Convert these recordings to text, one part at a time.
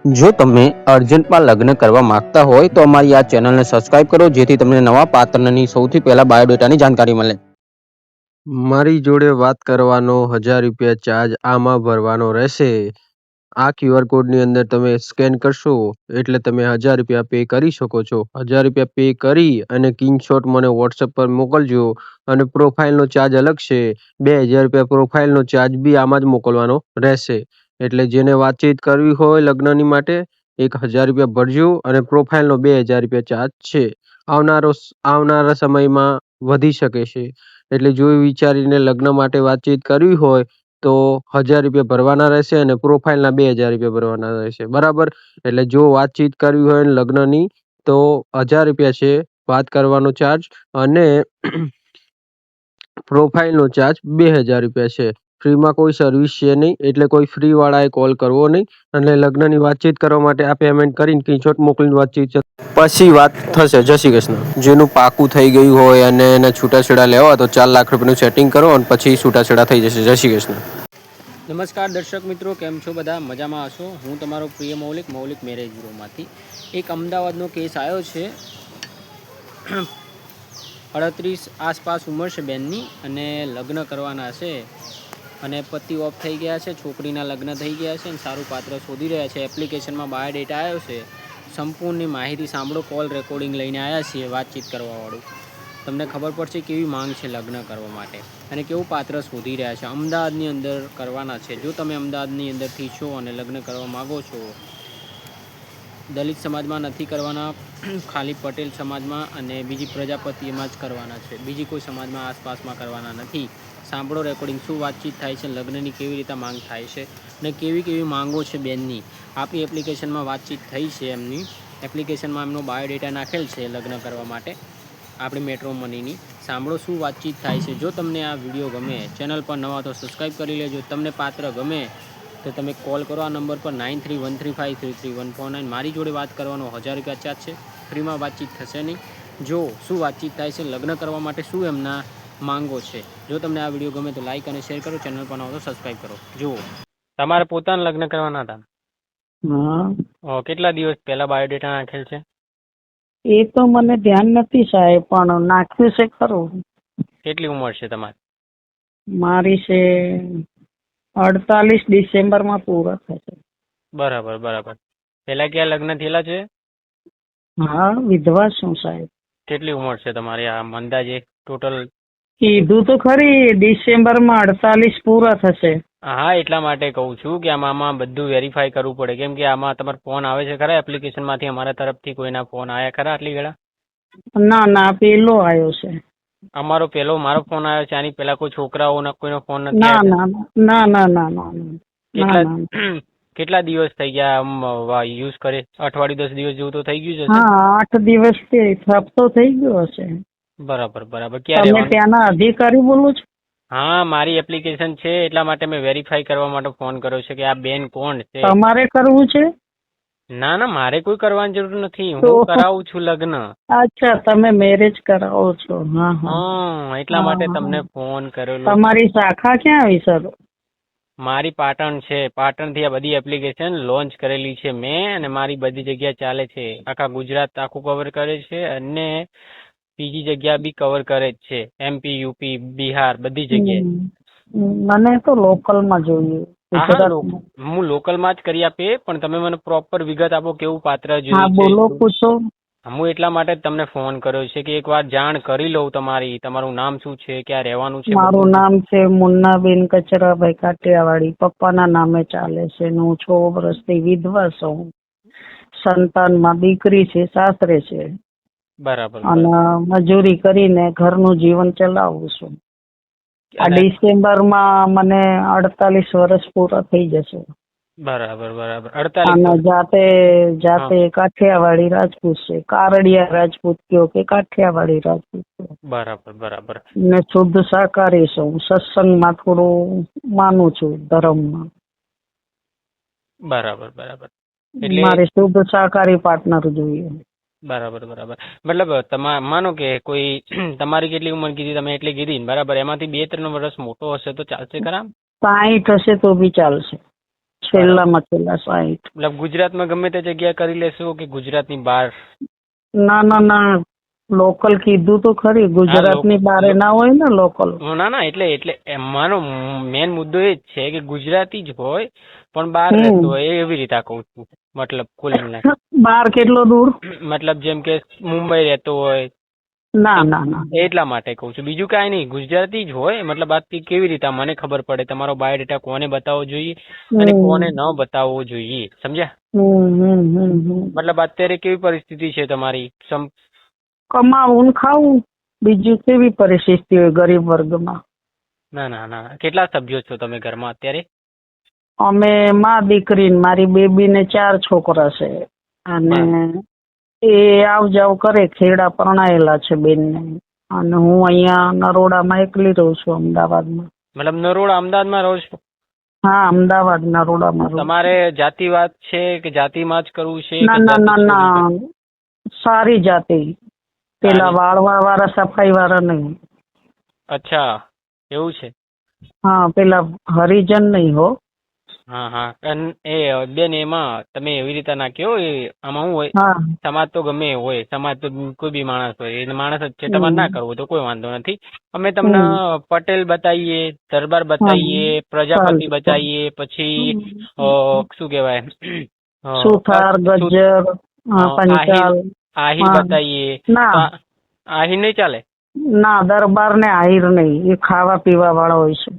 જો તમે અર્જન્ટમાં લગ્ન કરવા માંગતા હોય તો અમારી આ ચેનલને સબસ્ક્રાઇબ કરો, જેથી તમને નવા પાત્રની સૌથી પહેલા બાયોડેટાની જાણકારી મળે. મારી જોડે વાત કરવાનો 1000 રૂપિયા ચાર્જ આમાં ભરવાનો રહેશે. આ QR કોડની અંદર તમે સ્કેન કરશો એટલે તમે 1000 રૂપિયા પે કરી શકો છો. 1000 રૂપિયા પે કરી અને સ્ક્રીનશોટ મને WhatsApp પર મોકલજો. અને પ્રોફાઇલનો ચાર્જ અલગ છે. 2000 રૂપિયા પ્રોફાઇલનો ચાર્જ બી આમાં જ મોકલવાનો રહેશે. એટલે જેને વાતચીત કરવી હોય લગ્નની માટે 1000 રૂપિયા ભરજો અને પ્રોફાઇલનો 2000 રૂપિયા ચાર્જ છે. આવનારા સમયમાં વધી શકે છે. એટલે જોઈ વિચારીને લગ્ન માટે વાતચીત કરવી હોય તો 1000 રૂપિયા ભરવાના રહેશે અને પ્રોફાઇલના 2000 રૂપિયા ભરવાના રહેશે. બરાબર. એટલે જો વાતચીત કરવી હોય લગ્નની તો 1000 રૂપિયા છે વાત કરવાનો ચાર્જ, અને પ્રોફાઇલનો ચાર્જ 2000 રૂપિયા છે. ફ્રીમાં કોઈ સર્વિસ છે નહીં, એટલે કોઈ ફ્રી વાળાએ કોલ કરવો નહીં. અને લગ્નની વાતચીત કરવા માટે આ પેમેન્ટ કરીને સ્ક્રીનશોટ મોકલીને વાતચીત પછી વાત થશે. જય શ્રી કૃષ્ણ. જેનું પાકું થઈ ગયું હોય અને એને છૂટાછેડા લેવા તો 4 લાખ રૂપિયાનું સેટિંગ કરો અને પછી છૂટાછેડા થઈ જશે. જય શ્રી કૃષ્ણ. નમસ્કાર દર્શક મિત્રો, કેમ છો બધા? મજામાં હશો. હું તમારો પ્રિય મૌલિક મેરેજ બ્યુરોમાંથી. એક અમદાવાદનો કેસ આવ્યો છે. 38 આસપાસ ઉંમર છે બેનની, અને લગ્ન કરવાના છે અને પતિ ઓફ થઈ ગયા છે. છોકરીના લગ્ન થઈ ગયા છે અને સારું પાત્ર શોધી રહ્યા છે. એપ્લિકેશનમાં બાયોડેટા આવ્યો છે. સંપૂર્ણની માહિતી સાંભળો. કોલ રેકોર્ડિંગ લઈને આવ્યા છીએ વાતચીત કરવાવાળું. તમને ખબર પડશે કેવી માંગ છે લગ્ન કરવા માટે અને કેવું પાત્ર શોધી રહ્યા છે. અમદાવાદની અંદર કરવાના છે. જો તમે અમદાવાદની અંદરથી છો અને લગ્ન કરવા માગો છો, દલિત સમાજમાં નથી કરવાના, ખાલી પટેલ સમાજમાં અને બીજી પ્રજાપતિ એમાં જ કરવાના છે. બીજી કોઈ સમાજમાં આસપાસમાં કરવાના નથી. સાંભળો રેકોર્ડિંગ. શું વાતચીત થાય છે, લગ્નની કેવી રીતે માંગ થાય છે અને કેવી માંગો છે બેનની. આપણી એપ્લિકેશનમાં વાતચીત થઈ છે એમની. એપ્લિકેશનમાં એમનો બાયોડેટા નાખેલ છે લગ્ન કરવા માટે આપણી મેટ્રો મનીની. સાંભળો શું વાતચીત થાય છે. જો તમને આ વિડીયો ગમે, ચેનલ પર નવા તો સબસ્ક્રાઈબ કરી લેજો. તમને પાત્ર ગમે તો તમે કોલ કરો આ નંબર પર 9313533149. મારી જોડે વાત કરવાનો 1000 રૂપિયા ચાર્જ છે. ફ્રીમાં વાતચીત થશે નહીં. જો શું વાતચીત થાય છે, લગ્ન કરવા માટે શું એમના માંગો છે. જો તમને આ વિડીયો ગમે તો લાઈક અને શેર કરો. ચેનલ પર નવા તો સબસ્ક્રાઈબ કરો. જુઓ, તમારે પોતાના લગ્ન કરવાના હતા? હા, કેટલા દિવસ પહેલા બાયોડેટા નાખેલ છે? એ તો મને ધ્યાન નથી સાહેબ, પણ નાખ્યું છે ખરું. કેટલી ઉંમર છે તમારી? મારી છે 48 ડિસેમ્બરમાં પૂરા થશે. બરાબર. પહેલા ક્યાં લગ્ન થયેલા છે? હા, વિધવા છું સાહેબ. કેટલી ઉંમર છે તમારી આ અંદાજે ટોટલ? કીધું તો ખરી, ડિસેમ્બરમાં 48 પૂરા થશે. હા, એટલા માટે કહું છું કે આમાં બધું વેરીફાઈ કરવું પડે. કેમ કે આમાં તમારો ફોન આવે છે ખરા એપ્લિકેશનમાંથી? અમારા તરફથી કોઈના ફોન આવ્યા ખરા આટલી ઘણા? ના, પેલો આવ્યો છે. મારો ફોન આવ્યો છે. આની પહેલા કોઈ છોકરાઓના કોઈનો ફોન નથી ના આવ્યો? ના. કેટલા દિવસ થઈ ગયા યુઝ કરે? અઠવાડિયું 10 દિવસ જેવું તો થઈ ગયું છે? હા, 8 દિવસ હપ્તો થઈ ગયો હશે. બરાબર. ક્યાં તમે રહેવાનું? ત્યાંના અધિકારી બોલો છો? હા, મારી એપ્લિકેશન છે એટલા માટે મેં વેરીફાઈ કરવા માટે ફોન કર્યો છે કે આ બેન કોણ છે. તમારે કરવું છે? ના, મારે કોઈ કરવાની જરૂર નથી. હું કરાવું છું લગ્ન. અચ્છા, તમે મેરેજ કરાવો છો? હા, એટલા માટે તમને ફોન કરેલો. તમારી શાખા ક્યાં આવી સર? મારી પાટણ છે. પાટણથી આ બધી એપ્લિકેશન લોન્ચ કરેલી છે મેં, અને મારી બધી જગ્યા ચાલે છે. આખા ગુજરાત આખું કવર કરે છે અને બીજી જગ્યા બી કવર કરે જ છે. MP, UP, બિહાર બધી જગ્યાએ. મને તો લોકલમાં જોઈએ. હા, હું લોકલમાં જ કરી આપે, પણ તમે મને પ્રોપર વિગત આપો કેવું પાત્ર જોઈએ છે. હા, બોલો, પૂછો. હું એટલા માટે જ તમને ફોન કર્યો છે કે એકવાર જાણ કરી લઉં તમારી. તમારું નામ શું છે, ક્યાં રહેવાનું છે? મારું નામ છે મુન્નાબેન કચરાભાઈ કાઠિયાવાડી. પપ્પાના નામે ચાલે છે. હું 6 વર્ષથી વિધવા છું. સંતાનમાં દીકરી છે, સાસરે છે. બરાબર. અને મજૂરી કરીને ઘરનું જીવન ચલાવું છું. આ ડિસેમ્બરમાં મને 48 વર્ષ પૂરા થઈ જશે. બરાબર. અને જાતે કાઠિયાવાડી રાજપૂત છે. કારડિયા રાજપૂત કયો કે કાઠિયાવાડી રાજપૂત કયો. બરાબર. ને શુદ્ધ શાકાહારી છું. સત્સંગમાં થોડું માનું છું, ધર્મમાં. બરાબર. મારે શુદ્ધ શાકાહારી પાર્ટનર જોઈએ. બરાબર. મતલબ માનો કે કોઈ તમારી કેટલી ઉંમર કીધી તમે? એટલી કીધી બરાબર. એમાંથી 2-3 વર્ષ મોટો હશે તો ચાલશે ખરા? 60 હશે તો બી ચાલશે. છેલ્લામાં છેલ્લા 60. મતલબ ગુજરાતમાં ગમે તે જગ્યાએ કરી લેશો કે ગુજરાતની બહાર? ના લોકલ કીધું તો ખરી, ગુજરાતની બારે ના હોય ને લોકલ. ના એટલે એમાંનો મેન મુદ્દો એ જ છે કે ગુજરાતી જ હોય પણ બહાર હમ. રહેતો હોય, એવી રીતે કહું છું. મતલબ કુલ મિલાય બાર કેટલો દૂર? મતલબ જેમ કે મુંબઈ રહેતો હોય ના. એટલા માટે કહું છું, બીજું કાંઈ નહીં. ગુજરાતી જ હોય. મતલબ આ કેવી રીતે મને ખબર પડે તમારો બાયોડેટા કોને બતાવવો જોઈએ અને કોને ન બતાવવો જોઈએ, સમજ્યા? મતલબ અત્યારે કેવી પરિસ્થિતિ છે તમારી? કમાવું ને ખાવું, બીજું કેવી પરિસ્થિતિ હોય ગરીબ વર્ગમાં? ના. કેટલા સભ્યો છો તમે ઘરમાં અત્યારે? અમે માં દીકરી ને મારી બેબી ને 4 છોકરા છે અને એ આવ જાવ કરે. ખેડા પરણાયેલા છે બેનને, અને હું અહીંયા નરોડામાં એકલી રહું છું, અમદાવાદમાં. મતલબ નરોડા અમદાવાદમાં રહો છો? હા, અમદાવાદ નરોડામાં રહું. તમારે જાતિવાદ છે કે જાતિમાં જ કરવું છે? ના, સારી જાતિ, પેલા વાળવા વાળા સફાઈ વાળા નહીં. અચ્છા, એવું છે? હા, પેલા હરિજન નહીં હો. હા. એ બેન, એમાં તમે એવી રીતે ના કહો. આમાં શું હોય, હા. સમાજ તો ગમે એ હોય, સમાજ તો કોઈ બી માણસ હોય, એ માણસ જ છે. તમારે ના કરવું તો કોઈ વાંધો નથી. અમે તમને પટેલ બતાવીએ, દરબાર બતાવીએ, પ્રજાપતિ બતાવીએ, પછી શું કહેવાય, સુથાર, ગજ્જર, પંચાલ, આહિર બતાવીએ. ના આહિર નહીં ચાલે? ના, દરબાર ને આહિર નહીં, એ ખાવા પીવા વાળા હોય છે.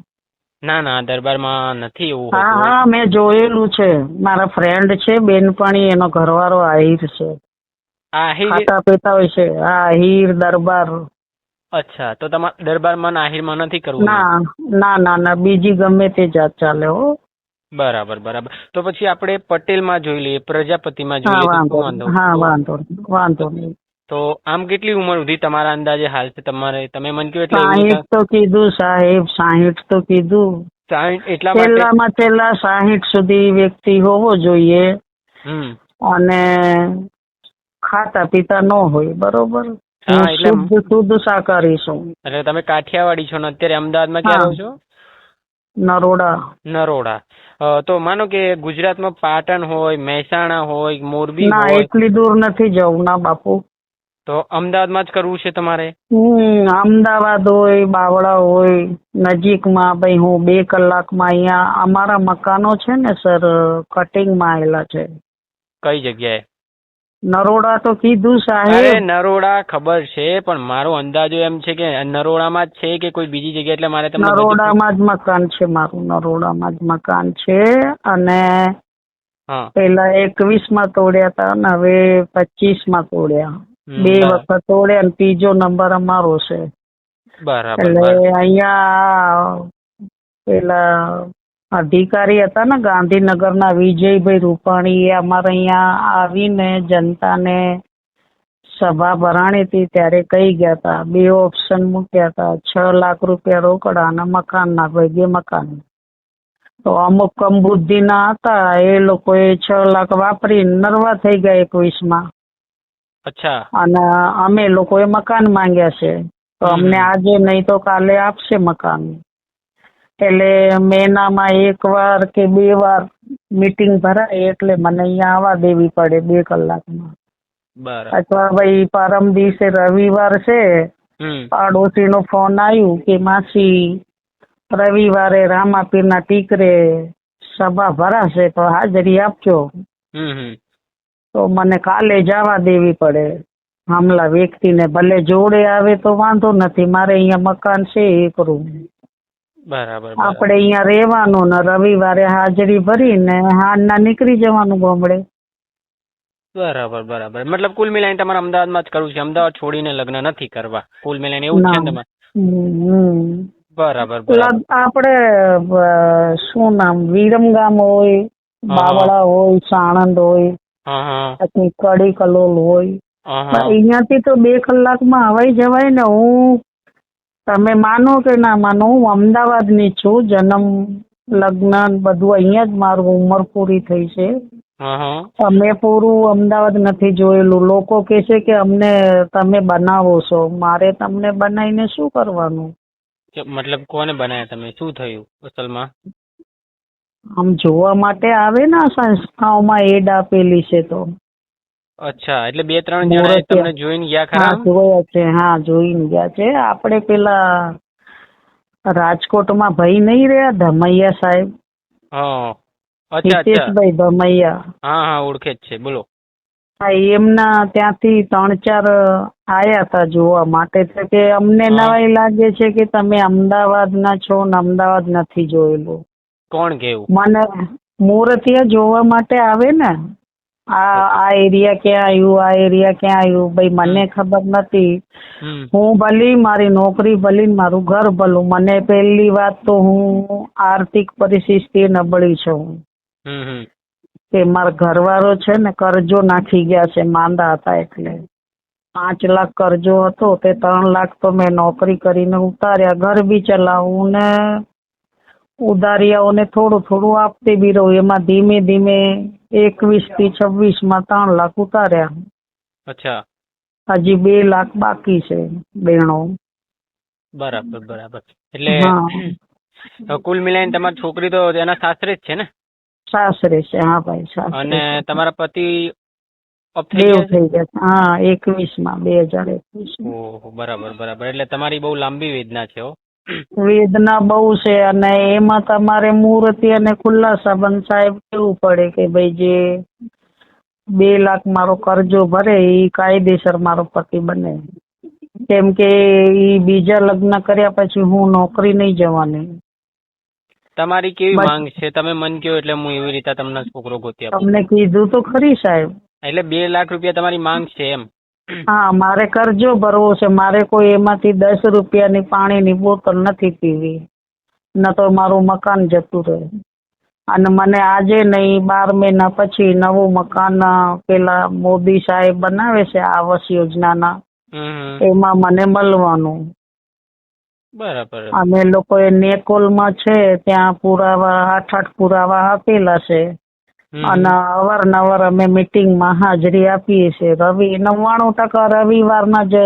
ના, દરબારમાં નથી એવું. હા, મેં જોયેલું છે. મારા ફ્રેન્ડ છે, બેનપણી, એનો ઘરવાળો આહિર છે. ખાતા પીતા હોય છે. આહિર, દરબાર. અચ્છા, તો તમારે દરબારમાં આહિરમાં નથી કરવું? ના, બીજી ગમે તે જાત ચાલે હો. બરાબર. તો પછી આપણે પટેલમાં જોઈ લઈએ, પ્રજાપતિમાં જોઈ લઈએ. વાંધો નહીં. તો આમ કેટલી ઉંમર સુધી તમારા અંદાજે હાલ છે તમારે? તમે મને કહો એટલે 60 તો કીધું સાહેબ, 60 તો કીધું. 60 એટલા છેલ્લામાં છેલ્લા 60 સુધી વ્યક્તિ હોવો જોઈએ અને ખાતા પીતા ન હોય, બરોબર? શુદ્ધ શાકાહારી છું. એટલે તમે કાઠિયાવાડી છો ને અત્યારે અમદાવાદમાં ક્યાં રહો છો? નરોડા. તો માનો કે ગુજરાતમાં પાટણ હોય, મહેસાણા હોય, મોરબી હોય. ના, એટલી દૂર નથી જવું ના બાપુ. તો અમદાવાદમાં જ કરવું છે તમારે? અમદાવાદ હોય, બાવળા હોય, નજીકમાં. ભાઈ હું 2 કલાકમાં અહીંયા અમારા મકાનો છે ને સર, કટિંગમાં આવેલા છે. કઈ જગ્યાએ? નરોડા તો કીધું સાહેબ. અરે નરોડા ખબર છે, પણ મારો અંદાજો એમ છે કે નરોડામાં જ છે કે કોઈ બીજી જગ્યાએ? એટલે મારે તમને નરોડામાં જ મકાન છે મારું, નરોડામાં જ મકાન છે. અને પેલા 21માં તોડ્યા હતા ને હવે 25માં તોડ્યા. 2 વખત તોડ્યા અને 3જો નંબર અમારો છે. બરાબર. એટલે અહીંયા પેલા અધિકારી હતા ને ગાંધીનગરના વિજયભાઈ રૂપાણી, એ અમારે અહીંયા આવીને જનતાને સભા ભરાણી હતી ત્યારે કહી ગયા હતા, 2 ઓપ્શન મૂક્યા હતા, 6 લાખ રૂપિયા રોકડા અને મકાનના ભાગે મકાન. તો અમુક કમ બુદ્ધિના હતા, એ લોકોએ 6 લાખ વાપરીને નરવા થઈ ગયા 21માં. અચ્છા. અને અમે લોકોએ મકાન માંગ્યા છે, તો અમને આજે નહીં તો કાલે આપશે મકાન. એટલે મહિનામાં 1 વાર કે 2 વાર મીટિંગ ભરાય, એટલે મને અહીંયા આવવા દેવી પડે 2 કલાકમાં. અથવા ભાઈ પરમ દિવસે રવિવાર છે, પાડોશીનો ફોન આવ્યું કે માસી રવિવારે રામાપીરના ટીકરે સભા ભરાશે તો હાજરી આપજો. તો મને કાલે જવા દેવી પડે હમલા વ્યક્તિને. ભલે જોડે આવે તો વાંધો નથી, મારે અહીંયા મકાન છે 1 રૂમ. બરાબર. આપણે અહીંયા રહેવાનું ને રવિવારે હાજરી ભરીને હાંજના નીકળી જવાનું ગામડે. બરાબર. મતલબ કુલ મિલાઈને તમારે અમદાવાદમાં જ કરવું છે? અમદાવાદ છોડીને લગ્ન નથી કરવા કુલ મિલાઈને, એવું છે ને તમારે? બરાબર. આપણે શું નામ, વિરમગામ હોય, બાવળા હોય, સાણંદ હોય, પછી કડી કલોલ હોય, અહીંયાથી તો 2 કલાકમાં હવાઈ જવાય ને. તમે માનો કે ના માનો, હું અમદાવાદની છું. જન્મ, લગ્ન બધું અહીંયા જ મારું. ઉંમર પૂરી થઈ છે. અમે પૂરું અમદાવાદ નથી જોયેલું. લોકો કહે છે કે અમને તમે બનાવો છો. મારે તમને બનાવીને શું કરવાનું? મતલબ કોને બનાવ્યા તમે? શું થયું અસલમાં? આમ જોવા માટે આવે ને આ સંસ્થાઓમાં એડ આપેલી છે તો. અચ્છા, એટલે 2-3 જણાએ તમને જોઈને ગયા ખરા? હા જોયા છે, હા જોઈને ગયા છે. આપણે પેલા રાજકોટમાં ભાઈ નહીં રહ્યા ધમૈયા સાહેબ, હા, અચ્છા અચ્છા, હિતેશભાઈ ધમૈયા, હા હા, ઓળખે જ છે, બોલો. હા એમના ત્યાંથી 3-4 આયા હતા જોવા માટે. તો કે અમને હા. નવાઈ લાગે છે કે તમે અમદાવાદના છો ને અમદાવાદ નથી જોયેલું. કોણ કેવું? મને મૂર્તિયા જોવા માટે આવે ને, આ એરિયા ક્યાં આવ્યું, આ એરિયા ક્યાં આવ્યું, ભાઈ મને ખબર નથી. હું ભલી, મારી નોકરી ભલી, મારું ઘર ભલું. મને પહેલી વાત તો હું આર્થિક પરિસ્થિતિ નબળી છું. કે મારા ઘરવાળો છે ને કરજો નાખી ગયા છે, માંદા હતા એટલે 5 લાખ કરજો હતો, તે 3 લાખ તો મેં નોકરી કરીને ઉતાર્યા. ઘર બી ચલાવું ને ઉધારિયાઓને થોડું થોડું આપતી બી રહું. એમાં ધીમે ધીમે 21 થી 26 3 લાખ ઉતાર્યા. અચ્છા, હજી 2 લાખ બાકી છે બેનો. બરાબર બરાબર. એટલે કુલ મિલાઈને તમારી છોકરી તો એના સાસરે જ છે ને? સાસરે છે, હા ભાઈ સાસરે. અને તમારા પતિ ઓફ થઈ દેવ ગયા છે? થઈ ગયા છે, હા 21 2021. ઓહો, બરાબર બરાબર. એટલે તમારી બહુ લાંબી વેદના છે હો. વેદના બહુ છે. અને એમાં તમારે મૂર્તિ અને ખુલ્લાસા બંધ સાહેબ કેવું પડે કે ભાઈ જે 2 લાખ મારો કરજો ભરે એ કાયદેસર મારો પતિ બને. કેમ કે એ બીજા લગ્ન કર્યા પછી હું નોકરી નહીં જવાની. તમારી કેવી માંગ છે? તમે મન કહો એટલે હું એવી રીતે તમને છોકરો ગોતી આપું. તમને કીધું તો ખરી સાહેબ. એટલે 2 લાખ રૂપિયા તમારી માંગ છે એમ? હા, મારે કરજો ભરવો છે. મારે કોઈ એમાંથી 10 રૂપિયાની પાણીની બોતલ નથી પીવી, ન તો મારું મકાન જતું રહે. અને મને આજે નહીં 12 મહિના પછી નવું મકાન પેલા મોદી સાહેબ બનાવે છે આવાસ યોજનાના, એમાં મને મળવાનું. બરાબર. અમે લોકોએ નેકોલમાં છે ત્યાં પુરાવા 8 પુરાવા આપેલા છે. અને અવારનવાર અમે મીટિંગમાં હાજરી આપીએ છીએ. 99% રવિવારના જ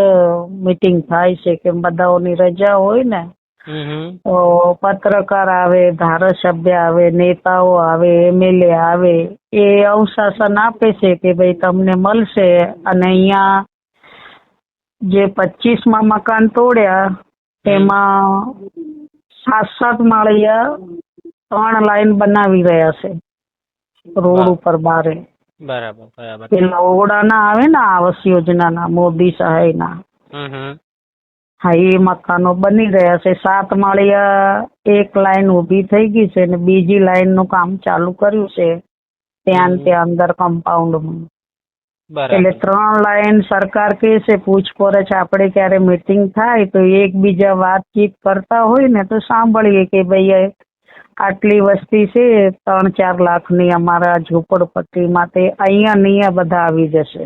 મીટિંગ થાય છે કે બધાઓની રજા હોય ને, તો પત્રકાર આવે, ધારાસભ્ય આવે, નેતાઓ આવે, MLA આવે, એ અવશાસન આપે છે કે ભાઈ તમને મળશે. અને અહીંયા જે 25માં મકાન તોડ્યા એમાં 7 માળિયા 3 લાઈન બનાવી રહ્યા છે રોડ ઉપર બારે. બરાબર બરાબર. પેલા ઓરડાના આવે ને આવાસ યોજનાના મોદી સહાયના, હા એ મકાનો બની રહ્યા છે. 7 માળિયા એક લાઈન ઊભી થઈ ગઈ છે ને બીજી લાઈન નું કામ ચાલુ કર્યું છે ત્યાં અંદર કમ્પાઉન્ડમાં. એટલે 3 લાઈન સરકાર કહે છે પૂછપરછ. આપણે ક્યારે મીટિંગ થાય તો એકબીજા વાતચીત કરતા હોય ને તો સાંભળીએ કે ભાઈ આટલી વસ્તી છે 3-4 લાખની અમારા ઝૂંપડપટ્ટી માટે, અહીંયા બધા આવી જશે.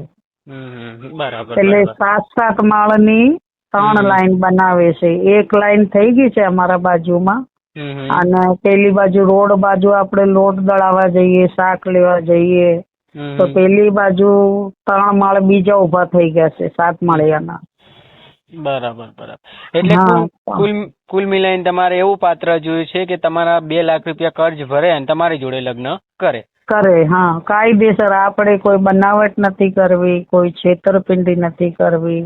એટલે 7 માળની 3 લાઈન બનાવે છે. એક લાઈન થઈ ગઈ છે અમારા બાજુમાં. અને પેલી બાજુ રોડ બાજુ આપણે લોટ દળાવવા જઈએ, શાક લેવા જઈએ, તો પેલી બાજુ 3 માળ બીજા ઉભા થઈ ગયા છે 7 માળિયાના. બરાબર બરાબર. એટલે કુલ મિલાઈને તમારે એવું પાત્ર જોયું છે કે તમારા 2 લાખ રૂપિયા કર્જ ભરે અને તમારી જોડે લગ્ન કરે. હા, કાયદેસર. આપણે કોઈ બનાવટ નથી કરવી, કોઈ છેતરપિંડી નથી કરવી,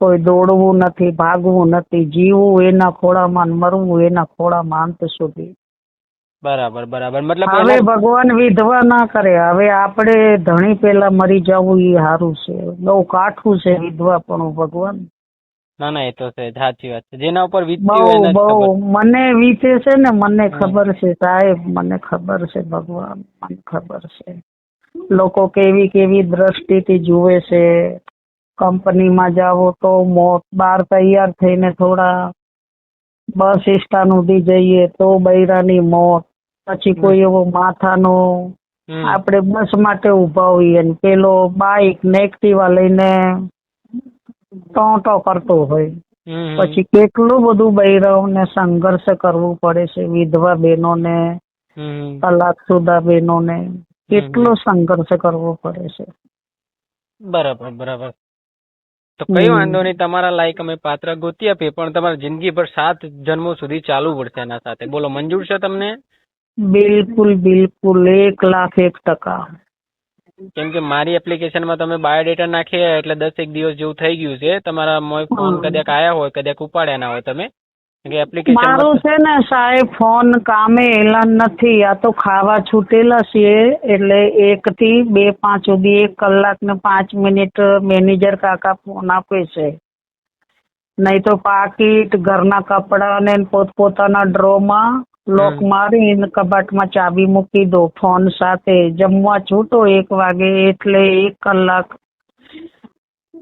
કોઈ દોડવું નથી, ભાગવું નથી, જીવવું એના ખોળામાં, મરવું એના ખોળામાં અંત સુધી. બરાબર બરાબર. મતલબ હવે ભગવાન વિધવા ના કરે. હવે આપણે ધણી પેલા મરી જવું એ સારું છે. બહુ કાઠું છે વિધવા પણ ભગવાન. ના ના, એ તો છે, સાચી વાત છે. જેના ઉપર બહુ મને વીતે છે ને, મને ખબર છે સાહેબ, મને ખબર છે ભગવાન, મને ખબર છે. લોકો કેવી કેવી દ્રષ્ટિથી જુએ છે. કંપનીમાં જાઓ તો મોત, બહાર તૈયાર થઈને થોડા બસ સ્ટેશન સુધી જઈએ તો બૈરાની મોત. પછી કોઈ એવો માથાનો આપણે બસ માટે ઉભા હોઈએ ને પેલો બાઈક ને એક્ટિવા લઈને ટોટો કરતો હોય. પછી કેટલું બધું બૈરાઓને સંઘર્ષ કરવું પડે છે. વિધવા બહેનોને, તલાકશુદા બહેનોને કેટલો સંઘર્ષ કરવો પડે છે. બરાબર બરાબર. તો કઈ વાંધો નહીં, તમારા લાયક અમે પાત્ર ગોતી આપીએ, પણ તમારે જિંદગીભર 7 જન્મો સુધી ચાલવું પડશે એના સાથે. બોલો, મંજૂર છે તમને? બિલકુલ બિલકુલ 1,01,000%. કેમ કે મારી એપ્લિકેશનમાં તમે બાયોડેટા નાખીએ એટલે 10 દિવસ જેવું થઈ ગયું છે. તમારા મોય ફોન કદાચ આયા હોય, કદાચ ઉપાડ્યા ના હોય તમે. કેમ કે એપ્લિકેશનમાં મારું છે ને સાહેબ ફોન કામે એલા નથી. આ તો ખાવા છૂટેલા છીએ એટલે 1 થી 2, 5 સુધી 1 કલાક ને 5 મિનિટ મેનેજર કાકા ફોન આપે છે. નહીં તો પાકીટ, ઘરના કપડાં ને પોતપોતાના ડ્રોમાં લોક મારીને કબાટમાં ચાબી મૂકી દો ફોન સાથે. જમવા છૂટો 1 વાગે એટલે 1 કલાક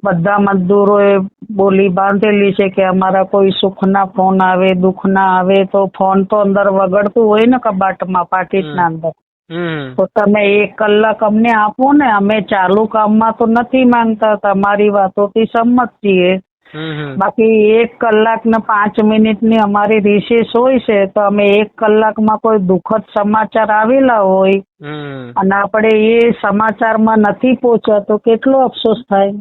બધા મજદૂરોએ બોલી બાંધેલી છે કે અમારા કોઈ સુખના ફોન આવે, દુઃખના આવે તો ફોન તો અંદર વગડતું હોય ને કબાટમાં, પાકીટના અંદર. તો તમે 1 કલાક અમને આપો ને. અમે ચાલુ કામમાં તો નથી માંગતા, તમારી વાતોથી સંમત છીએ. બાકી 1 કલાક ને 5 મિનિટની અમારી રિસેસ હોય છે તો અમે 1 કલાકમાં કોઈ દુઃખદ સમાચાર આવેલા હોય અને આપણે એ સમાચારમાં નથી પહોંચ્યા તો કેટલો અફસોસ થાય.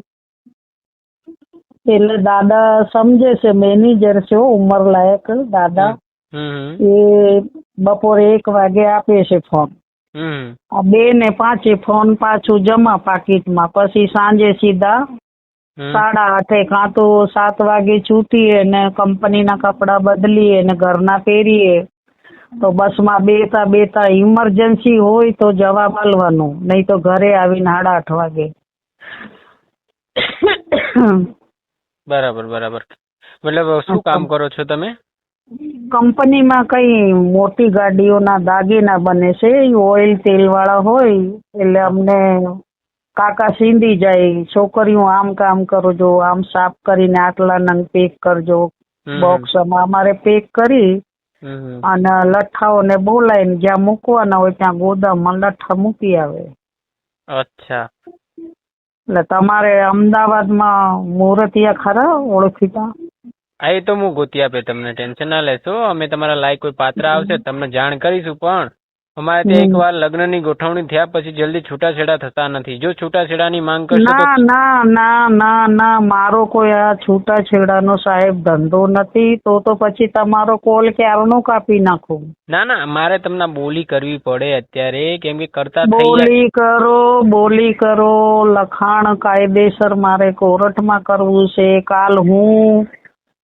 એટલે દાદા સમજે છે, મેનેજર છે, ઉંમરલાયક દાદા. એ બપોરે 1 વાગે આપે છે ફોન. 2 ને 5 ફોન પાછું જમા પાકીટમાં. પછી સાંજે સીધા 8:30 કાં તો 7 વાગે છૂટીએ ને કંપનીના કપડાં બદલીએ ને ઘરના પહેરીએ. તો બસમાં બેતા ઇમરજન્સી હોય તો જવાબ આલવાનું, નહીં તો ઘરે આવીને 8:30 વાગે. બરાબર. મતલબ શું કામ કરો છો તમે? કંપનીમાં કઈ મોટી ગાડીઓના દાગીના બને છે. ઓઇલ તેલવાળા હોય એટલે અમને કાકા સીંધી જાય, છોકરીઓ આમ કામ કરજો, આમ સાફ કરીને આટલા નંગ પેક કરજો બોક્સમાં. અમારે પેક કરી અને લઠ્ઠાઓને બોલાવીને જ્યાં મૂકવાના હોય ત્યાં ગોદામમાં લઠ્ઠા મૂકી આવે. અચ્છા. એટલે તમારે અમદાવાદમાં મુહૂર્તિયા ખરા ઓળખીતા? એ તો હું ગોતી આપે, તમને ટેન્શન ના લેશો. અમે તમારા લાયક કોઈ પાત્ર આવશે તમને જાણ કરીશું. પણ અમારે ત્યાં એકવાર લગ્નની ગોઠવણી થયા પછી જલ્દી છૂટાછેડા થતા નથી. જો છૂટાછેડાની માંગ કરશો તો ના મારો કોઈ આ છૂટાછેડાનો સાહેબ ધંધો નથી. તો પછી તમારો કોલ ક્યારનો કાપી નાખું. ના મારે તમને બોલી કરવી પડે અત્યારે, કેમ કે કરતા બોલી કરો. લખાણ કાયદેસર મારે કોર્ટમાં કરવું છે. કાલ હું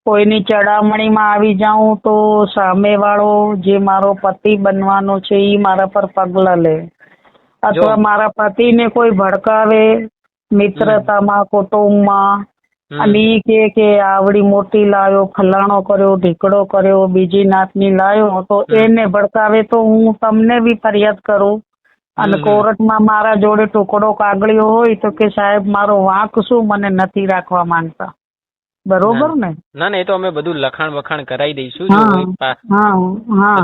કોઈની ચડામણીમાં આવી જાઉં તો સામેવાળો જે મારો પતિ બનવાનો છે એ મારા પર પગલાં લે, અથવા મારા પતિને કોઈ ભડકાવે મિત્રતામાં, કુટુંબમાં, અને ઈ કે આવડી મોટી લાયો, ફલાણો કર્યો, ઢીકડો કર્યો, બીજી નાતની લાયો, તો એને ભડકાવે તો હું તમને બી ફરિયાદ કરું. અને કોર્ટમાં મારા જોડે ટુકડો કાગળિયો હોય તો કે સાહેબ મારો વાંક શું, મને નથી રાખવા માંગતા. બરોબર ને? ના એ તો અમે બધું લખાણ વખાણ કરાવી દઈશું.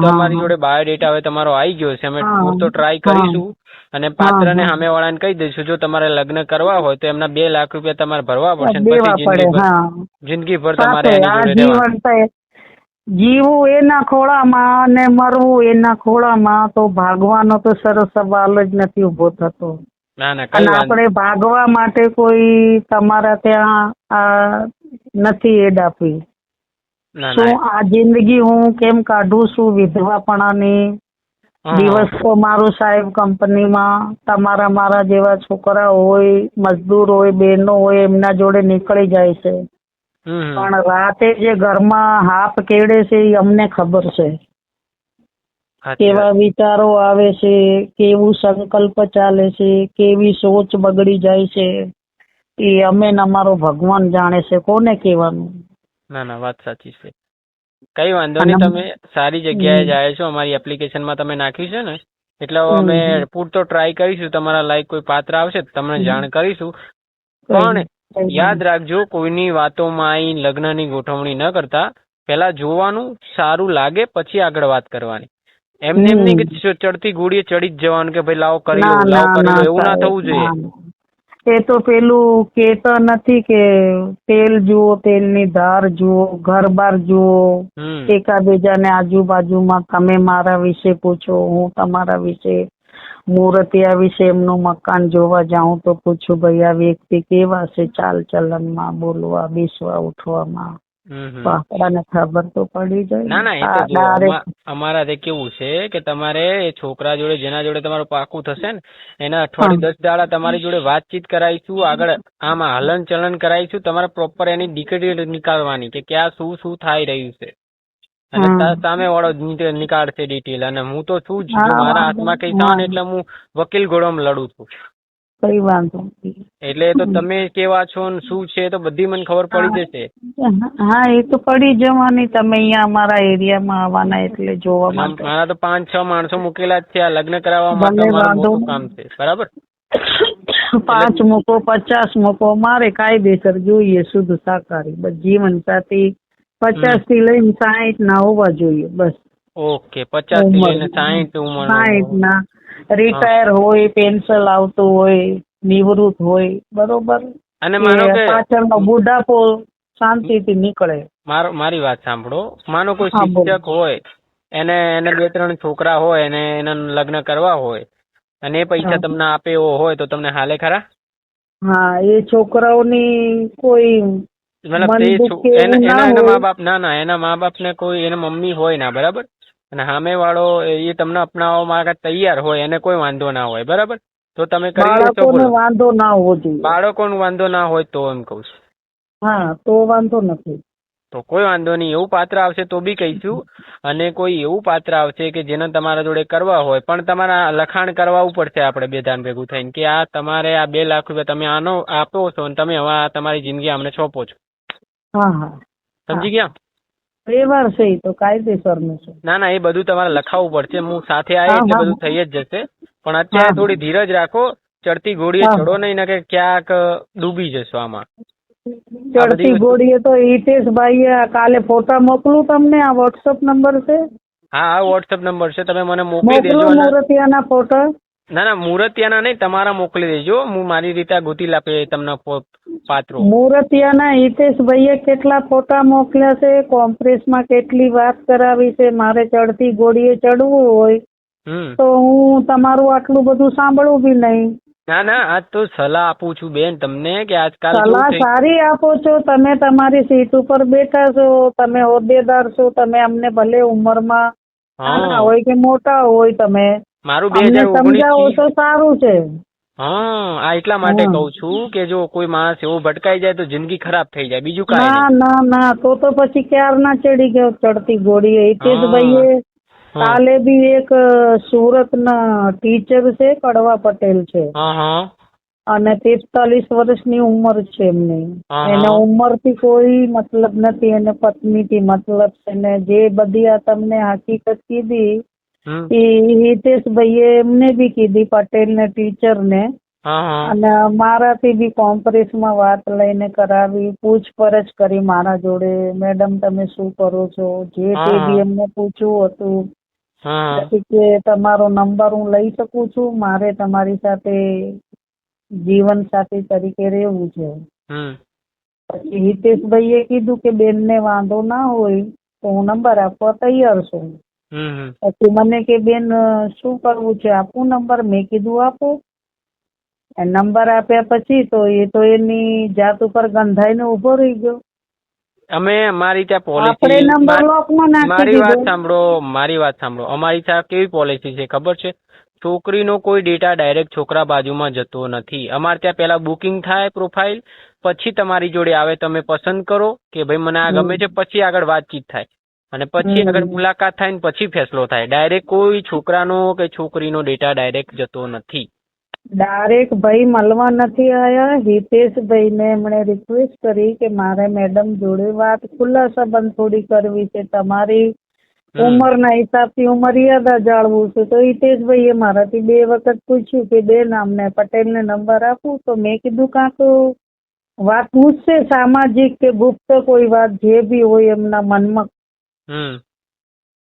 તમારી જોડે બાયોડેટા હવે તમારો આવી ગયો છે. અમે પૂરતો ટ્રાય કરીશું અને પાત્રને સામેવાળાને કહી દઈશું જો તમારે લગ્ન કરવા હોય તો એમના 2 લાખ રૂપિયા તમારે ભરવા પડશે. પછી જિંદગીભર તમારે એની જોડે રહેવાનું. જીવવું એના ખોળામાં અને મરવું એના ખોળામાં, તો ભાગવાનો તો સરસ સવાલ જ નથી ઉભો થતો. અને આપણે ભાગવા માટે કોઈ તમારા ત્યાં નથી એડ આપી. શું આ જિંદગી હું કેમ કાઢું છું વિધવાપણાની? દિવસ તો મારું સાહેબ કંપનીમાં તમારા મારા જેવા છોકરા હોય, મજદૂર હોય, બહેનો હોય, એમના જોડે નીકળી જાય છે. પણ રાતે જે ઘરમાં હાપ કેળે છે એ અમને ખબર છે. કેવા વિચારો આવે છે, કેવું સંકલ્પ ચાલે છે, કેવી સોચ બગડી જાય છે, એ અમે ને અમારો ભગવાન જાણે છે. કોને કહેવાનું? ના વાત સાચી છે. કઈ વાંધો નહીં. તમે સારી જગ્યાએ જાય છો. અમારી એપ્લિકેશનમાં તમે નાખ્યું છે ને, એટલે અમે પૂરતો ટ્રાય કરીશું. તમારા લાયક કોઈ પાત્ર આવશે તમને જાણ કરીશું. પણ યાદ રાખજો, કોઈની વાતોમાં આવી લગ્નની ગોઠવણી ન કરતા. પેલા જોવાનું, સારું લાગે પછી આગળ વાત કરવાની. એમને નહીં કે ચડતી ઘોડીએ ચડી જ જવાનું કે ભાઈ લાવો કરી લો, એવું ના થવું જોઈએ. એ તો પેલું કેતા નથી કે તેલ જુઓ, તેલની ધાર જુઓ, ઘર બાર જુઓ. એકાબીજાને આજુબાજુમાં તમે મારા વિશે પૂછો, હું તમારા વિશે. મુહૂર્તિયા વિશે એમનું મકાન જોવા જાઉં તો પૂછું ભાઈ આ વ્યક્તિ કેવા છે ચાલ ચલનમાં, બોલવા, બેસવા, ઉઠવામાં. તો આપણાને ખબર તો પડી જાય ના ને. ના, એ તો જો ડાયરેક્ટ અમારા કેવું છે કે તમારે એ છોકરા જોડે જેના જોડે તમારું પાકું થશે ને એના અઠવાડિયું 10 દાડા તમારી જોડે વાતચીત કરાવીશું, આગળ આમાં હલન ચલન કરાવીશું, તમારે પ્રોપર એની ડિટેલ નીકાળવાની કે ક્યાં શું થઈ રહ્યું છે અને સામે વાળો નીકાળશે ડિટેલ. અને હું તો છું જ, જો મારા હાથમાં કઈ થાય ને એટલે હું વકીલ ઘોડોમાં લડું છું. કઈ વાંધો નહીં. એટલે તો તમે કેવા છો ને શું છે તો બધી મને ખબર પડી જશે. હા, એ તો પડી જવાની. તમે અહીંયા અમારા એરિયામાં આવવાના એટલે જોવા માટે. મારા તો 5-6 માણસો મૂકેલા જ છે આ લગ્ન કરાવવા માટે. ભલે મારું વાંધો મોટું કામ છે, બરાબર. 5 મૂકો 50 મૂકો, મારે કાયદેસર જોઈએ શુદ્ધ શાકાહારી. બસ જીવન સાથી 50 થી લઈને 60 ના હોવા જોઈએ બસ. ઓકે, 50 થી લઈને 60 ઉંમર 60 ના રિટાયર હોય, પેન્શન આવતું હોય, નિવૃત્ત હોય, બરોબર. અને માનો કે પાછળનો બુઢાપો શાંતિથી નીકળે. મારી વાત સાંભળો, માનો કોઈ હા, બોલો. શિક્ષક હોય એને 2-3 છોકરા હોય અને એના લગ્ન કરવા હોય અને એ પૈસા તમને આપે એવો હોય તો તમને હાલે ખરા? હા, એ છોકરાઓની કોઈ મતલબ મન દુખે એવું ના એના હોય. મા બાપ એના મા બાપ ને કોઈ એના મમ્મી હોય ના, બરાબર, અને સામે વાળો એ તમને અપનાવવા માટે તૈયાર હોય, એને કોઈ વાંધો ના હોય, બરાબર, તો તમે કરી લેશો? બાળકોને વાંધો ના હોવો જોઈએ. બાળકોને વાંધો ના હોય તો એમ કહું છું. હા, તો વાંધો નથી. તો કોઈ વાંધો નહીં, એવું પાત્ર આવશે તો બી કહીશું. અને કોઈ એવું પાત્ર આવશે કે જેને તમારા જોડે કરવા હોય પણ તમારા લખાણ કરવાવું પડશે આપણે બે ધાન ભેગું થઈને કે આ તમારે આ 2 લાખ રૂપિયા તમે આનો આપો છો અને તમે હવે આ તમારી જિંદગી અમને સોંપો છો. હા હા, સમજી ગયા? વ્યવહાર છે એ તો કાયદેસરનું છે. ના, એ બધું તમારે લખાવવું પડશે. હું સાથે આવી એટલે બધું થઈ જ જશે. પણ અત્યારે થોડી ધીરજ રાખો. ચડતી ઘોડીએ ચડો નહીં, ને કે ક્યાંક ડૂબી જશો આમાં. ચડતી ઘોડીએ તો હિતેશભાઈ કાલે ફોટા મોકલું તમને? આ વોટ્સઅપ નંબર છે? હા, વોટ્સઅપ નંબર છે, તમે મને મોકલી દેજો. મુરતિયાના ફોટા? ના, મુરતિયાના નહીં, તમારા મોકલી દેજો. હું મારી રીતે ગોતી લાપે તમને પાત્રો. મુરતિયાના હિતેશભાઈએ કેટલા ફોટા મોકલ્યા છે, કોમ્પ્રેસમાં કેટલી વાત કરાવી છે. મારે ચડતી ઘોડીએ ચડવું હોય તો હું તમારું આટલું બધું સાંભળવું બી નહીં. ના, આજ તો સલાહ આપું છું બેન તમને કે આજકાલ સલાહ સારી આપો છો તમે. તમારી સીટ ઉપર બેઠા છો, તમે હોદ્દેદાર છો, તમે અમને ભલે ઉંમરમાં નાના હોય કે મોટા હોય, તમે મારું અમને સમજાવો તો સારું છે. હા, આ એટલા માટે કહું છું કે જો કોઈ માણસ એવો ભટકાઈ જાય તો જિંદગી ખરાબ થઈ જાય, બીજું કાંઈ નહીં. ના, તો પછી ક્યાર ના ચડી ગયો ચડતી ઘોડીએ. હિતેશભાઈએ કાલે બી એક સુરતના ટીચર છે, કડવા પટેલ છે, અને 43 વર્ષની ઉંમર છે એમની. એને ઉંમરથી કોઈ મતલબ નથી, એને પત્નીથી મતલબ છે. ને જે બધી આ તમને હકીકત કીધી એ હિતેશભાઈએ એમને બી કીધી, પટેલ ને ટીચર ને. અને મારાથી બી કોમ્પ્રેસમાં વાત લઈને કરાવી, પૂછપરછ કરી મારા જોડે. મેડમ તમે શું કરો છો, જે તે બી એમને પૂછવું હતું. પછી કે તમારો નંબર હું લઈ શકું છું, મારે તમારી સાથે જીવન સાથી તરીકે રહેવું છે. પછી હિતેશભાઈએ કીધું કે બેનને વાંધો ના હોય તો હું નંબર આપવા તૈયાર છું. પછી મને કે બેન શું કરવું છે, આપું નંબર? મેં કીધું આપો. નંબર આપ્યા પછી તો એ તો એની જાત ઉપર ગંધાઈને ઉભો રહી ગયો. અમે અમારી ત્યાં પોલિસી, આપણે નંબર લોકમાં નાખી મારી વાત દીધો. સાંભળો, અમારી ત્યાં કેવી પોલિસી છે ખબર છે? છોકરીનો કોઈ ડેટા ડાયરેક્ટ છોકરા બાજુમાં જતો નથી. અમારે ત્યાં પહેલા બુકિંગ થાય પ્રોફાઇલ, પછી તમારી જોડે આવે, તમે પસંદ કરો કે ભાઈ મને આ ગમે છે, પછી આગળ વાતચીત થાય અને પછી આગળ મુલાકાત થાય ને પછી ફેસલો થાય. ડાયરેક્ટ કોઈ છોકરાનો કે છોકરીનો ડેટા ડાયરેક્ટ જતો નથી. ડાયરેક્ટ ભાઈ મળવા નથી આયા. હિતેશભાઈને એમણે રિક્વેસ્ટ કરી કે મારે મેડમ જોડે વાત ખુલ્લા સંબંધ થોડી કરવી છે, તમારી ઉંમરના હિસાબથી હું મર્યાદા જાળવું છું. તો હિતેશભાઈએ મારાથી 2 વખત પૂછ્યું કે બેન અમને પટેલને નંબર આપું? તો મેં કીધું કાંક વાત પૂછશે, સામાજિક કે ગુપ્ત કોઈ વાત, જે બી હોય એમના મનમાં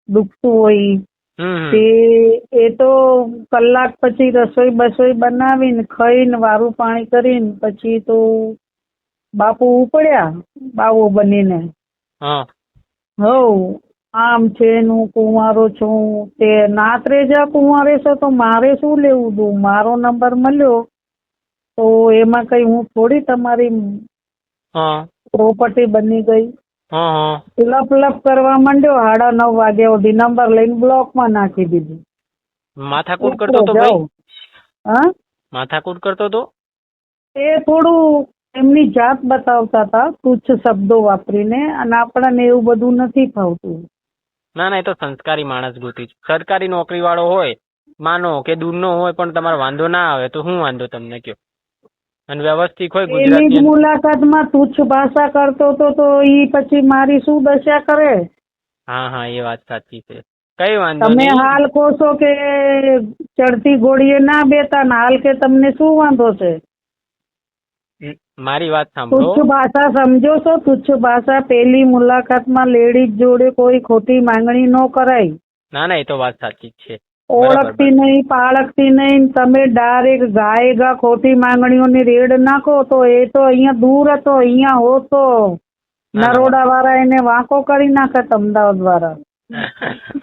દુખતું હોય. એ તો કલાક પછી રસોઈ બનાવીને ખાઈને વારું પાણી કરીને પછી તો બાપુ ઉપડ્યા બાવો બનીને. આમ છે, હું કુંવારો છું. તે નાતરે જા કુંવારે છો તો મારે શું લેવું દઉં? મારો નંબર મળ્યો તો એમાં કઈ હું થોડી તમારી પ્રોપર્ટી બની ગઈ. હા હા લપ લપ કરવા માંડ્યો 9:30 વાગ્યા સુધી નંબર લઈને બ્લોકમાં નાખી દીધું. માથાકૂટ કરતો તો જાઉં. ભાઈ, હા માથાકૂટ કરતો તો. એ થોડું એમની જાત બતાવતા હતા તુચ્છ શબ્દો વાપરીને, અને આપણને એવું બધું નથી ફાવતું. ના ના, એ તો સંસ્કારી માણસ ગોતી. સરકારી નોકરી વાળો હોય, માનો કે દૂરનો હોય, પણ તમારો વાંધો ના આવે તો શું વાંધો તમને કયો? અને વ્યવસ્થિત હોય એની જ ગુજરાતી. મુલાકાતમાં તુચ્છ ભાષા કરતો હતો તો ઈ પછી મારી શું દશા કરે? હા હા, એ વાત સાચી છે. કઈ વાંધો તમે નહીં. હાલ કહો છો કે ચડતી ઘોડીએ ના બેતા ને હાલ કે તમને શું વાંધો છે? મારી વાત સાંભળો. તુચ્છ ભાષા સમજો છો? તુચ્છ ભાષા પહેલી મુલાકાતમાં લેડીઝ જોડે કોઈ ખોટી માંગણી ન કરાય. ના ના, એ તો વાત સાચી જ છે. બરાબર ઓળખતી નહીં, પાળખતી નહીં, તમે ડાયરેક્ટ ગાયગા ખોટી માંગણીઓની રેડ નાખો તો એ તો અહીંયા દૂર હતો, અહીંયા હોત તો ના, ના. નરોડા વાળા એને વાંકો કરી નાખત અમદાવાદ વાળા.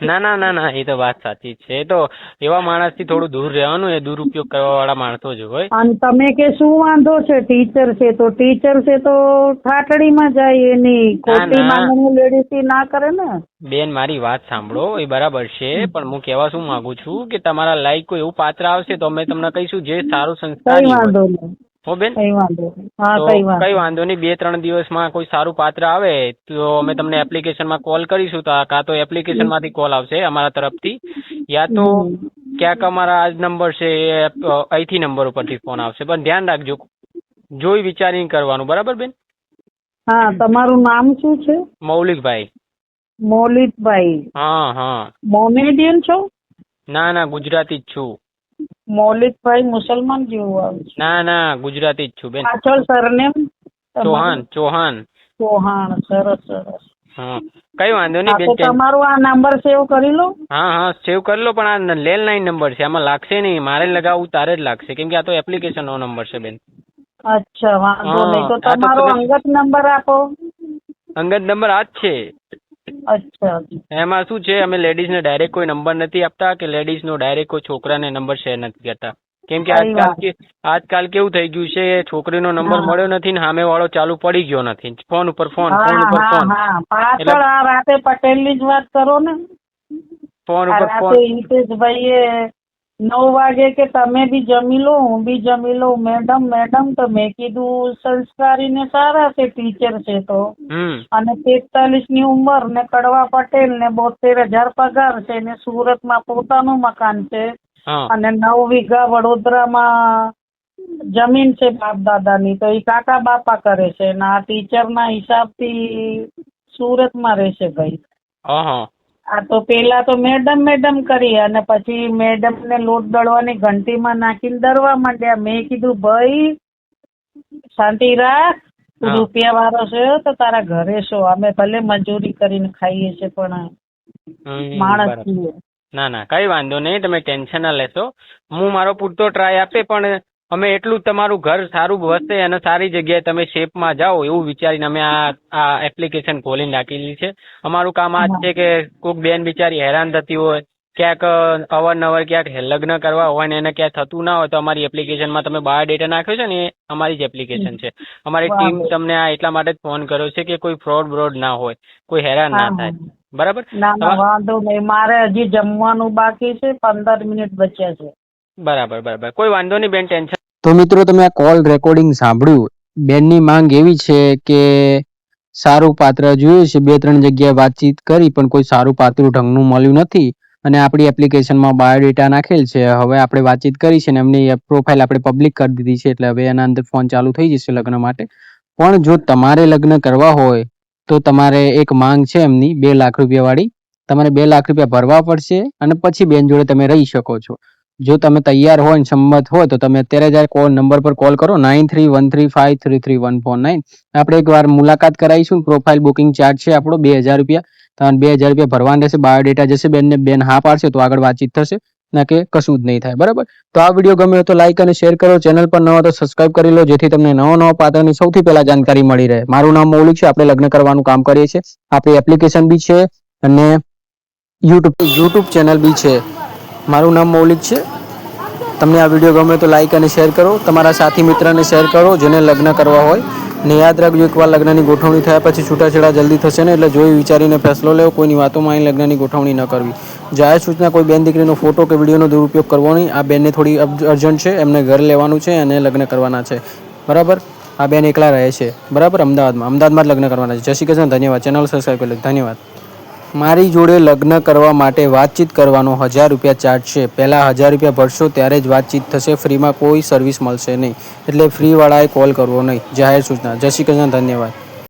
ના ના ના ના, એ તો વાત સાચી જ છે. એ તો એવા માણસથી થોડું દૂર રહેવાનું. એ દુરુપયોગ કરવા વાળા માણસો જ હોય. અને તમે કે શું વાંધો છે? ટીચર છે તો ટીચર છે તો ઠાઠડીમાં જાય, એની ખોટી ના. માંગણી લેડીઝ ના કરે ને. બેન, મારી વાત સાંભળો. એ બરાબર છે, પણ હું કહેવા શું માંગુ છું કે તમારા લાયક કોઈ એવું પાત્ર આવશે તો અમે તમને કહીશું જે સારું કઈ સંસ્કારી વાંધો હોય. નહીં, હો બેન? કઈ વાંધો નહીં. હા, તો કઈ વાંધો કઈ વાંધો નહીં. 2-3 દિવસમાં કોઈ સારું પાત્ર આવે તો અમે તમને એપ્લિકેશનમાં કોલ કરીશું. તો કાં તો એપ્લિકેશન માંથી કોલ આવશે અમારા તરફથી, યા તો ક્યાંક અમારા આ જ નંબર છે એ અહીંથી નંબર ઉપરથી ફોન આવશે. પણ ધ્યાન રાખજો, જોઈ વિચારીને કરવાનું. બરાબર બેન? હા, તમારું નામ શું છે? મૌલિકભાઈ. મૌલિકભાઈ. હા હા. મોમેડિયન છો? ના ના, ગુજરાતી જ છું. મૌલિકભાઈ મુસલમાન જેવું આવે છે. ના ના, ગુજરાતી જ છું બેન. પાછળ સરનેમ? ચૌહાણ. ચૌહાણ. ચૌહાણ. સરસ સરસ. હા, કઈ વાંધો હા, નહીં તો બેન. તમારો આ નંબર સેવ કરી લો. હા હા, સેવ કરી લો. પણ આ લેન્ડલાઇન નંબર છે, આમાં લાગશે નહીં. મારે લગાવવું તારે જ લાગશે, કેમ કે આ તો એપ્લિકેશન નો નંબર છે બેન. અચ્છા, વાંધો હા, નહીં. તો આ તો તમારો તમે- અંગત નંબર આપો. અંગત નંબર આ જ છે. અચ્છા. એમાં શું છે, અમે લેડીઝને ડાયરેક્ટ કોઈ નંબર નથી આપતા કે લેડીઝનો ડાયરેક્ટ કોઈ છોકરાને નંબર શેર નથી કરતા. કેમ કે કઈ વાત. આજકાલ કેવું થઈ ગયું છે, છોકરીનો નંબર હા. મળ્યો નથી ને સામે વાળો ચાલુ પડી ગયો નથી. ફોન ઉપર ફોન, હા ફોન ઉપર હા ફોન, હા, પાછળ એટલે આ રાતે પટેલની જ વાત કરો ને. ફોન આ ઉપર રાતે ફોન. હિતેશભાઈએ 9 વાગે કે તમે બી જમી લો, હું બી જમી લઉં, મેડમ મેડમ. તો મેં કીધું સંસ્કારી ને સારા છે, ટીચર છે તો, અને 43 ની ઉંમર ને કડવા પટેલ ને 72,000 પગાર છે ને સુરતમાં પોતાનું મકાન છે, હા અને 9 વીઘા વડોદરામાં જમીન છે બાપ દાદાની. તો એ કાકા બાપા કરે છે ને આ ટીચરના હિસાબથી સુરતમાં રહેશે ભાઈ. હા. આ તો પેલા તો મેડમ મેડમ કરી અને પછી મેડમ ને લોટ દળવાની ઘંટીમાં નાખીને દળવા માંડ્યા. મેં કીધું ભાઈ શાંતિ રાખ, તું હા. રૂપિયા વાળો છે તો તારા ઘરે છો, અમે ભલે મજૂરી કરીને ખાઈએ છીએ પણ માણસ બરાબર. છીએ. ના ના, કઈ વાંધો નહીં. તમે ટેન્શન ના લેશો. હું મારો પૂરતો ટ્રાય આપે, પણ અમે એટલું જ તમારું ઘર સારું વસે અને સારી જગ્યાએ તમે શેપમાં જાઓ એવું વિચારીને અમે આ એપ્લિકેશન ખોલીને રાખેલી છે. અમારું કામ આ જ છે કે કોઈક બેન બિચારી હેરાન થતી હોય, ક્યાંક અવારનવાર ક્યાંક લગ્ન કરવા હોય ને એને ક્યાંક થતું ના હોય, તો અમારી એપ્લિકેશનમાં તમે બાયોડેટા નાખ્યો છે ને એ અમારી જ એપ્લિકેશન છે. અમારી ટીમ તમને આ એટલા માટે જ ફોન કર્યો છે કે કોઈ ફ્રોડ બ્રોડ ના હોય, કોઈ હેરાન ના થાય. બરાબર? ના ના, વાંધો નહીં. મારે હજી જમવાનું બાકી છે, 15 મિનિટ બચ્યા છે. બરાબર બરાબર, કોઈ વાંધો નહીં બેન, ટેન્શન. તો મિત્રો તમે આ કોલ રેકોર્ડિંગ સાંભળ્યું. બેનની માંગ એવી છે કે સારું પાત્ર જોયું છે, 2-3 જગ્યાએ વાતચીત કરી પણ કોઈ સારું પાત્ર ઢંગનું મળ્યું નથી, અને આપણી એપ્લિકેશનમાં બાયોડેટા નાખેલ છે. હવે આપણે વાતચીત કરી છે ને એમની પ્રોફાઇલ આપણે પબ્લિક કરી દીધી છે, એટલે હવે એના અંદર ફોન ચાલુ થઈ જશે લગ્ન માટે. પણ જો તમારે લગ્ન કરવા હોય તો તમારે એક માંગ છે એમની 2 લાખ રૂપિયા વાળી. તમારે 2 લાખ રૂપિયા ભરવા પડશે અને પછી બેન જોડે તમે રહી શકો છો. જો તમે તૈયાર હોય ને સંમત હોય તો તમે અત્યારે જ નંબર પર કોલ કરો 9313533149. આપણે એકવાર મુલાકાત કરાવીશું. પ્રોફાઇલ બુકિંગ ચાર્જ છે આપણો 2000 રૂપિયા. તમારે 2000 રૂપિયા ભરવાના રહેશે. બાયોડેટા જશે બેનને, બેન હા પાડશે તો આગળ વાતચીત થશે, ના કે કશું જ નહીં થાય. બરાબર? તો આ વિડીયો ગમ્યો તો લાઈક અને શેર કરો. ચેનલ પર નવા તો સબસ્ક્રાઇબ કરી લો, જેથી તમને નવા પાત્રની સૌથી પહેલા જાણકારી મળી રહે. મારું નામ મૌલિક છે. આપણે લગ્ન કરવાનું કામ કરીએ છીએ. આપણી એપ્લિકેશન બી છે અને યુટ્યુબ ચેનલ બી છે. મારું નામ મૌલિક છે. તમને આ વિડીયો ગમે તો લાઈક અને શેર કરો. તમારા સાથી મિત્રને શેર કરો જેને લગ્ન કરવા હોય. ને યાદ રાખજો, એકવાર લગ્નની ગોઠવણી થયા પછી છૂટાછેડા જલ્દી થશે ને, એટલે જોઈ વિચારીને ફેસલો લેવો. કોઈની વાતોમાં અહીં લગ્નની ગોઠવણી ન કરવી. જાહેર સૂચના: કોઈ બેન દીકરીનો ફોટો કે વિડીયોનો દુરુપયોગ કરવો નહીં. આ બેનને થોડી અર્જન્ટ છે, એમને ઘર લેવાનું છે અને લગ્ન કરવાના છે. બરાબર, આ બેન એકલા રહે છે. બરાબર, અમદાવાદમાં જ લગ્ન કરવાના છે. જય શ્રી કૃષ્ણ. ધન્યવાદ. ચેનલ સબસ્ક્રાઈબ કરી લો. ધન્યવાદ. મારી જોડે લગ્ન કરવા માટે વાતચીત કરવાનો 1000 રૂપિયા ચાર્જ છે. પહેલાં 1000 રૂપિયા ભરશો ત્યારે જ વાતચીત થશે. ફ્રીમાં કોઈ સર્વિસ મળશે નહીં, એટલે ફ્રીવાળાએ કોલ કરવો નહીં. જાહેર સૂચના. જય શ્રી કૃષ્ણ. ધન્યવાદ.